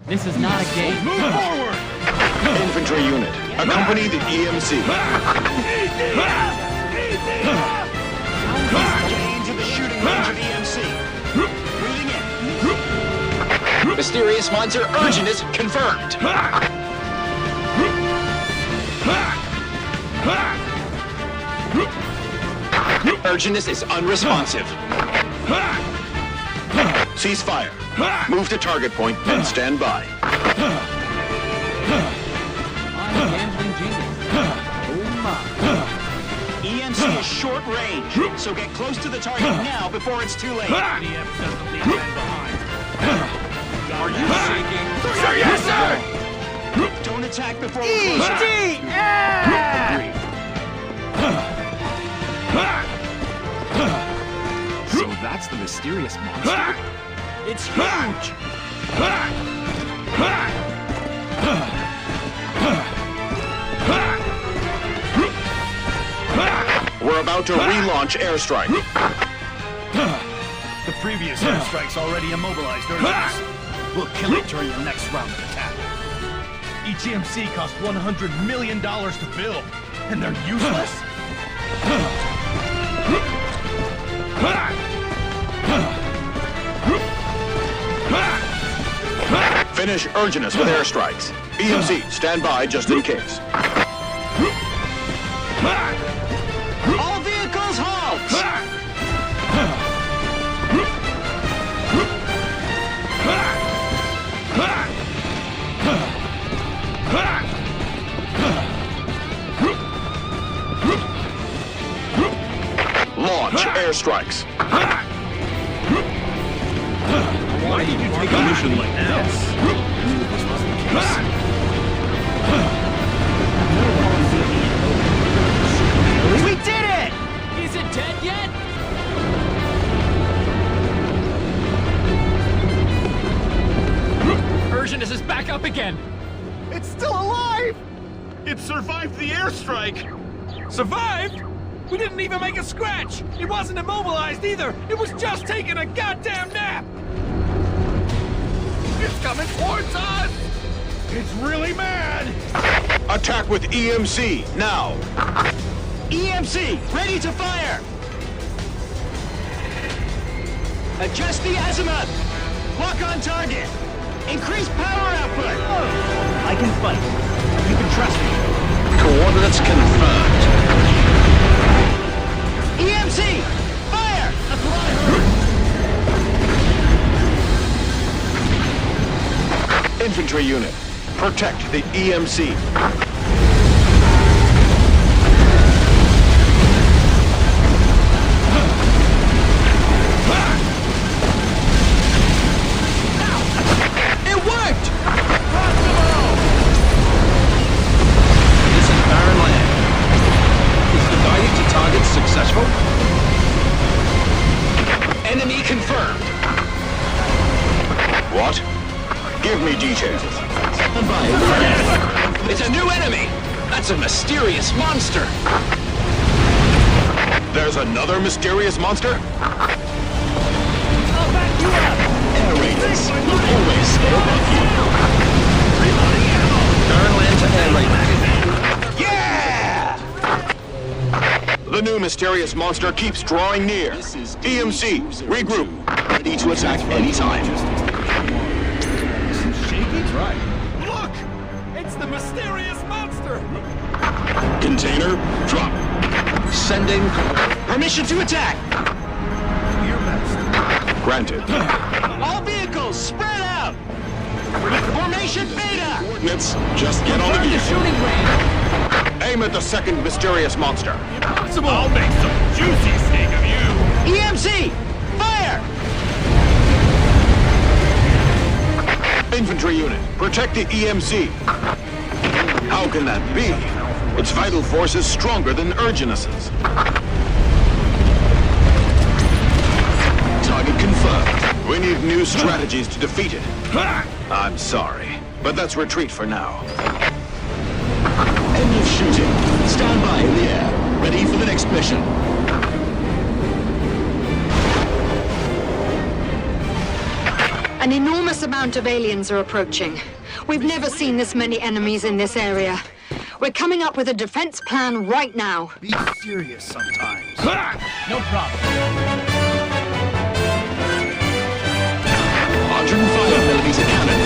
This is not a game. Move forward! Infantry unit, accompany the EMC. Getting into the shooting range of EMC. Moving in. Mysterious monster Urginus confirmed. Urginus is unresponsive. Cease fire. Move to target point and stand by. I'm a gambling genius. Oh my. EMC is short range, so get close to the target now before it's too late. EDF doesn't leave men behind. Are you shaking? Sir, yes, sir! Don't attack before we're close. So that's the mysterious monster? It's huge! We're about to relaunch airstrike. The previous airstrikes already immobilized Urginus. We'll kill it during the next round of attack. Each EMC cost $100 million to build, and they're useless? Finish Urginus with airstrikes. EMC, stand by just in case. All vehicles halt! Launch airstrikes. Why did you take a mission like this? This wasn't the case. We did it! Is it dead yet? Urginus is back up again. It's still alive! It survived the airstrike! Survived? We didn't even make a scratch! It wasn't immobilized either! It was just taking a goddamn nap! It's coming towards us! It's really mad! Attack with EMC, now. EMC, ready to fire! Adjust the azimuth! Lock on target! Increase power output! I can fight. You can trust me. Coordinates confirmed. EMC! Fire! Infantry unit, protect the EMC. It worked! This is barren land. Is dividing to targets successful? Enemy confirmed. What? Give me details. It's a new enemy! That's a mysterious monster! There's another mysterious monster? I'll back you up! Air raiders will always stay above you. Reloading ammo! Barren land to air raid magazine. Yeah! The new mysterious monster keeps drawing near. EMC, regroup. Ready to attack anytime. Shaky? Right. Look! It's the mysterious monster! Container, drop. Sending... Permission to attack! Your best. Granted. All vehicles, spread out! Formation Beta! Coordinates, just get on the Burn the vehicle. shooting range. Aim at the second mysterious monster. Impossible! I'll make some juicy steak of you! EMC! Fire! Infantry unit, protect the EMC. How can that be? Its vital force is stronger than Urginus's. Target confirmed. We need new strategies to defeat it. I'm sorry, but let's retreat for now. End of shooting. Stand by in the air. Ready for the next mission. An enormous amount of aliens are approaching. We've never seen this many enemies in this area. We're coming up with a defense plan right now. Be serious sometimes. No problem. 105mm cannon